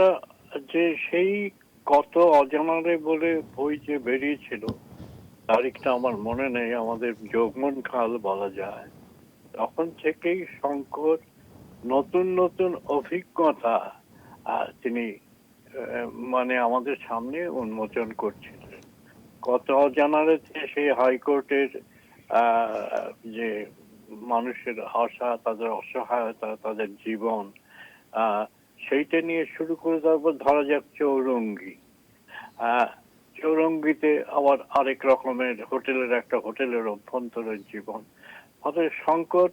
ব্যাপারটা যে সেই কত অজানারে বলে বই যে বেরিয়েছিল, তারিখটা আমার মনে নেই, আমাদের যৌবন কাল বলা যায়। তখন থেকেই শঙ্কর নতুন নতুন অভিজ্ঞতা তিনি মানে আমাদের সামনে উন্মোচন করছিলেন। কত অজানারে সেই হাইকোর্টের যে মানুষের আশা, তাদের অসহায়তা, তাদের জীবন, সেইটা নিয়ে শুরু করে, তারপর ধরা যাক চৌরঙ্গি। চৌরঙ্গিতে আবার আরেক রকমের একটা হোটেলের অভ্যন্তরের জীবন। ফলে শঙ্কর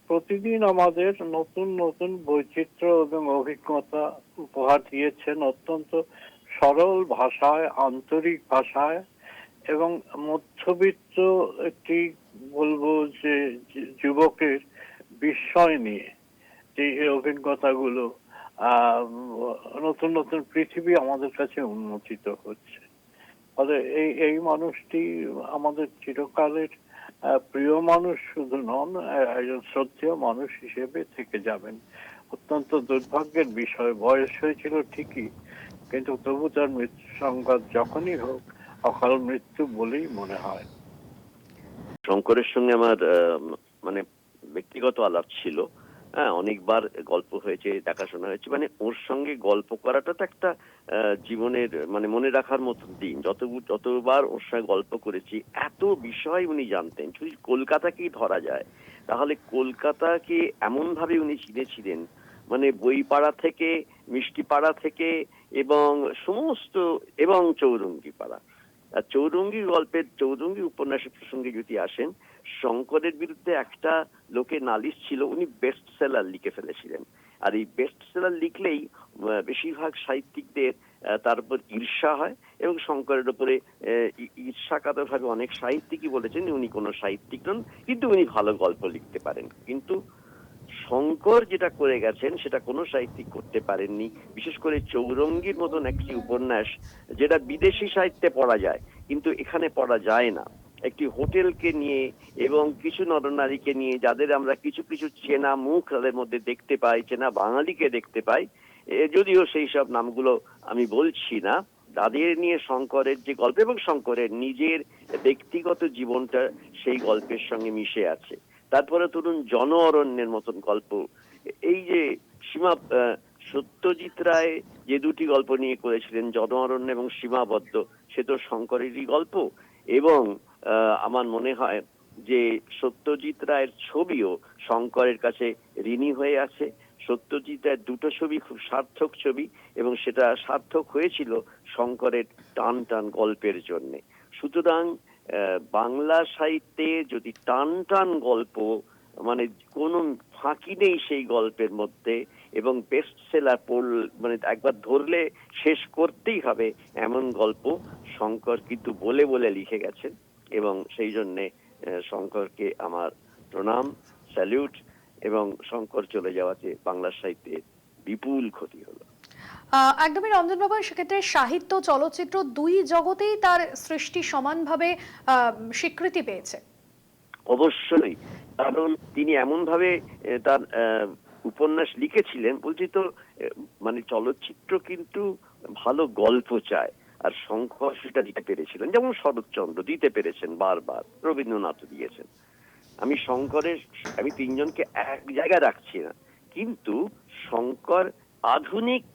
প্রতিদিন আমাদের নতুন নতুন বৈচিত্র্য এবং অভিজ্ঞতা উপহার দিয়েছেন, অত্যন্ত সরল ভাষায়, আন্তরিক ভাষায়, এবং মধ্যবিত্ত একটি, বলবো যে, যুবকের বিস্ময় নিয়ে যে এই অভিজ্ঞতাগুলো, নতুন নতুন পৃথিবী আমাদের কাছে উন্মোচিত হচ্ছে। ফলে এই মানুষটি আমাদের চিরকালের প্রিয় মানুষ শুধু নন, একজন শ্রদ্ধেয় মানুষ হিসেবে থেকে যাবেন। অত্যন্ত দুর্ভাগ্যের বিষয়, বয়স হয়েছিল ঠিকই, কিন্তু তবু তার মৃত্যু সংবাদ যখনই হোক অকাল মৃত্যু বলেই মনে হয়। শঙ্করের সঙ্গে আমার মানে ব্যক্তিগত আলাপ ছিল। হ্যাঁ, অনেকবার গল্প হয়েছে, দেখাশোনা হয়েছে। মানে ওর সঙ্গে গল্প করাটা তো একটা জীবনের মানে মনে রাখার মতো দিন। যতবার ওর সঙ্গে গল্প করেছি, এত বিষয় উনি জানতেন। যদি কলকাতাকেই ধরা যায়, তাহলে কলকাতাকে এমন ভাবে উনি চিনেছিলেন, মানে বইপাড়া থেকে, মিষ্টি পাড়া থেকে, এবং সমস্ত, এবং চৌরঙ্গি পাড়া। আর চৌরঙ্গি উপন্যাসের প্রসঙ্গে যদি আসেন, শঙ্করের বিরুদ্ধে একটা লোকে নালিশ ছিল, উনি বেস্ট সেলার লিখে ফেলেছিলেন। আর এই বেস্ট সেলার লিখলেই বেশিরভাগ সাহিত্যিকদের তার উপর ঈর্ষা হয়, এবং শঙ্করের উপরে ঈর্ষাকাতর ভাবে অনেক সাহিত্যিকই বলেছেন উনি কোনো সাহিত্যিক নন, কিন্তু উনি ভালো গল্প লিখতে পারেন। কিন্তু শঙ্কর যেটা করে গেছেন সেটা কোনো সাহিত্যিক করতে পারেননি। বিশেষ করে চৌরঙ্গীর মতন একটি উপন্যাস, যেটা বিদেশি সাহিত্যে পড়া যায় কিন্তু এখানে পড়া যায় না। একটি হোটেলকে নিয়ে এবং কিছু নরনারীকে নিয়ে, যাদের আমরা কিছু কিছু চেনা মুখ তাদের মধ্যে দেখতে পাই, চেনা বাঙালিকে দেখতে পাই, যদিও সেই সব নামগুলো আমি বলছি না, তাদের নিয়ে শঙ্করের যে গল্প এবং শঙ্করের নিজের ব্যক্তিগত জীবনটা সেই গল্পের সঙ্গে মিশে আছে। তারপরে ধরুন জন অরণ্যের মতন গল্প, এই যে সত্যজিৎ রায় যে দুটি গল্প নিয়ে করেছিলেন, জন অরণ্য এবং সীমাবদ্ধ, সে তো শঙ্করেরই গল্প। এবং আমার মনে হয় যে সত্যজিৎ রায়ের ছবিও শঙ্করের কাছে ঋণী হয়ে আছে। সত্যজিৎ রায়ের দুটো ছবি খুব সার্থক ছবি, এবং সেটা সার্থক হয়েছিল শঙ্করের টান টান গল্পের জন্য। সুতরাং বাংলা সাহিত্যে যদি টান টান গল্প, মানে কোনো ফাঁকি নেই সেই গল্পের মধ্যে, এবং বেস্ট সেলার মানে একবার ধরলে শেষ করতেই হবে এমন গল্প শঙ্কর কিন্তু বলে বলে লিখে গেছেন। এবং সেই জন্যে শঙ্করকে আমার প্রণাম, স্যালিউট। এবং শঙ্কর চলে যাওয়াতে বাংলা সাহিত্যের বিপুল ক্ষতি হলো। একদমই রঞ্জন বাবু, সেক্ষেত্রে সাহিত্য, চলচ্চিত্র দুই জগতেই তার সৃষ্টি সমানভাবে স্বীকৃতি পেয়েছে। অবশ্যই, কারণ তিনি এমন ভাবে তার উপন্যাস লিখেছিলেন। বলছি তো, মানে চলচ্চিত্র কিন্তু ভালো গল্প চায়, আর শঙ্কর সেটা দিতে পেরেছিলেন। যেমন শরৎচন্দ্র দিতে পেরেছেন, বারবার রবীন্দ্রনাথ দিয়েছেন। আমি তিনজনকে এক জায়গায় রাখছি না, কিন্তু শঙ্কর আধুনিক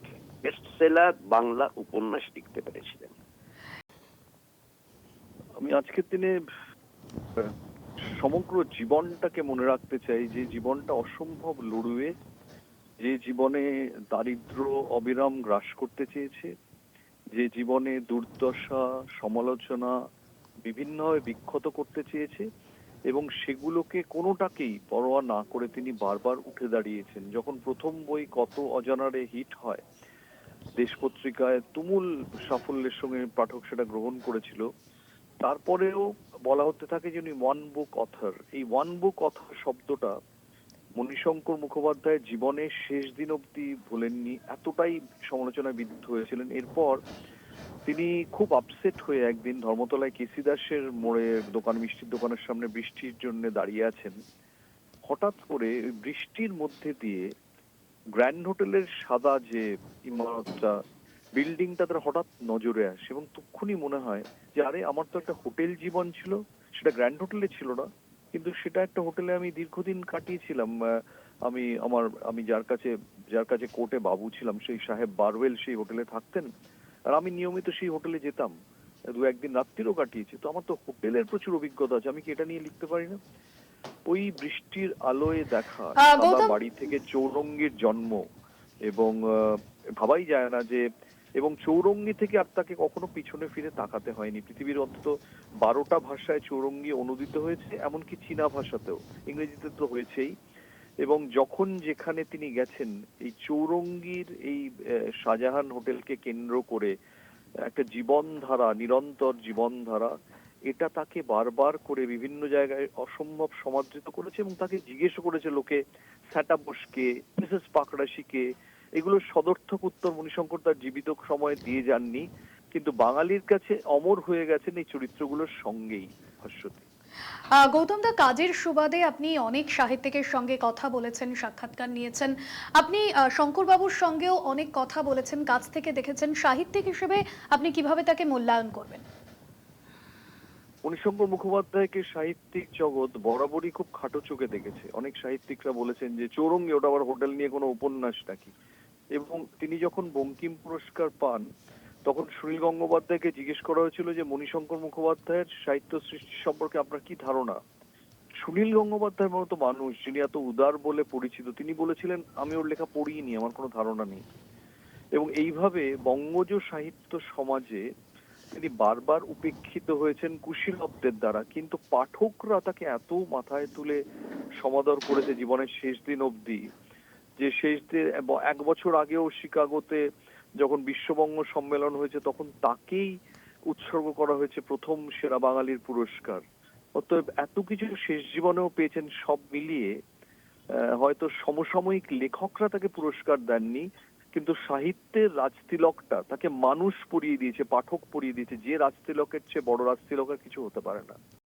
বেস্ট সেলার বাংলা উপন্যাস লিখতে পেরেছিলেন। আমি আজকের দিনে সমগ্র জীবনটাকে মনে রাখতে চাই, যে জীবনটা অসম্ভব লড়ুয়ে, যে জীবনে দারিদ্র অবিরাম গ্রাস করতে চেয়েছে, যে জীবনে দুর্দশা, সমালোচনা বিভিন্নভাবে বিক্ষত করতে চেয়েছে, এবং সেগুলোকে কোনোটাকেই পরোয়া না করে তিনি বারবার উঠে দাঁড়িয়েছেন। যখন প্রথম বই কত অজানারে হিট হয়, দেশ পত্রিকায় তুমুল সাফল্যের সঙ্গে পাঠক সেটা গ্রহণ করেছিল, তারপরেও বলা হতে থাকে যে উনি ওয়ান বুক অথর। এই ওয়ান বুক অথর শব্দটা মণিশঙ্কর মুখোপাধ্যায়ের জীবনের শেষ দিন অবধি ভোলেননি, এতটাই সমালোচনায় বিদ্ধ হয়েছিলেন। এরপর তিনি খুব আপসেট হয়ে একদিন ধর্মতলায় কেসি দাসের মোড়ে মিষ্টির দোকানের সামনে বৃষ্টির জন্য দাঁড়িয়ে আছেন। হঠাৎ করে বৃষ্টির মধ্যে দিয়ে গ্র্যান্ড হোটেলের সাদা যে ইমারতটা, বিল্ডিংটা তার হঠাৎ নজরে আসে এবং তক্ষুনি মনে হয় যে আরে আমার তো একটা হোটেল জীবন ছিল, সেটা গ্র্যান্ড হোটেলে ছিল না, কিন্তু সেটা একটা হোটেলে আমি দীর্ঘদিন কাটিয়েছিলাম। আমি যার কাছে কোর্টে বাবু ছিলাম, সেই সাহেব বারওয়েল সেই হোটেলে থাকতেন, আর আমি নিয়মিত সেই হোটেলে যেতাম, দু একদিন রাত্রিরও কাটিয়েছি। তো আমার তো হোটেলের প্রচুর অভিজ্ঞতা আছে, আমি কি এটা নিয়ে লিখতে পারি না? ওই বৃষ্টির আলোয় দেখা সাদা গৌতম, বাড়ি থেকে চৌরঙ্গীর জন্ম, এবং ভাবাই যায় না যে, এবং চৌরঙ্গি থেকে আর তাকে কখনো পিছনে ফিরে তাকাতে হয়নি। পৃথিবীর অন্তত 12টা ভাষায় চৌরঙ্গি অনুদিত হয়েছে, এমনকি চীনা ভাষাতেও, ইংরেজিতে তো হয়েছেই। এবং যখন যেখানে তিনি গেছেন, এই চৌরঙ্গির এই শাহজাহান হোটেলকে কেন্দ্র করে একটা জীবনধারা, নিরন্তর জীবনধারা, এটা তাকে বারবার করে বিভিন্ন জায়গায় অসম্ভব সমাদৃত করেছে এবং তাকে জিজ্ঞেস করেছে লোকে, স্যাটা বোসকে, মিসেস পাকড়াশিকে, এগুলোর সদর্থক উত্তর মণিশঙ্কর তার জীবিত সময়ে দিয়ে যাননি, কিন্তু বাঙালির কাছে অমর হয়ে গেছেন এই চরিত্রগুলোর সঙ্গেই। ভাস্বতী। গৌতম দা, কাজের সুবাদে আপনি অনেক সাহিত্যিকের সঙ্গে কথা বলেছেন, সাক্ষাৎকার নিয়েছেন। আপনি শঙ্কর বাবুর সঙ্গেও অনেক কথা বলেছেন, কাছ থেকে দেখেছেন। সাহিত্যিক হিসেবে আপনি কিভাবে তাকে মূল্যায়ন করবেন? মণিশঙ্কর মুখোপাধ্যায়কে সাহিত্যিক জগৎ বরাবরই খুব খাটো চোখে দেখেছে। অনেক সাহিত্যিকরা বলেছেন যে চৌরঙ্গি, ওটা আবার হোটেল নিয়ে কোনো উপন্যাস নাকি। এবং তিনি যখন বঙ্কিম পুরস্কার পান, তখন সুনীল গঙ্গোপাধ্যায়কে জিজ্ঞেস করা হয়েছিল যে মণিশঙ্কর মুখোপাধ্যায়ের সাহিত্য সৃষ্টি সম্পর্কে আপনার কি ধারণা। সুনীল গঙ্গোপাধ্যায়ের মতো মানুষ, যিনি এত উদার বলে পরিচিত, তিনি বলেছিলেন আমি ওর লেখা পড়িনি, আমার কোনো ধারণা নেই। এবং এইভাবে বঙ্গজ সাহিত্য সমাজে তিনি বারবার উপেক্ষিত হয়েছেন কুশীলবদের দ্বারা, কিন্তু পাঠকরা তাকে এত মাথায় তুলে সমাদর করেছে জীবনের শেষ দিন অবধি, যে শেষ দিন 1 বছর আগেও শিকাগোতে যখন বিশ্ববঙ্গ সম্মেলন হয়েছে, তখন তাকেই উৎসর্গ করা হয়েছে প্রথম সেরা বাঙালির পুরস্কার। অতএব এত কিছু শেষ জীবনেও পেয়েছেন। সব মিলিয়ে হয়তো সমসাময়িক লেখকরা তাকে পুরস্কার দেননি, কিন্তু সাহিত্যের রাজতিলকটা তাকে মানুষ পরিয়ে দিয়েছে, পাঠক পরিয়ে দিয়েছে, যে রাজতিলকের চেয়ে বড় রাজতিলক আর কিছু হতে পারে না।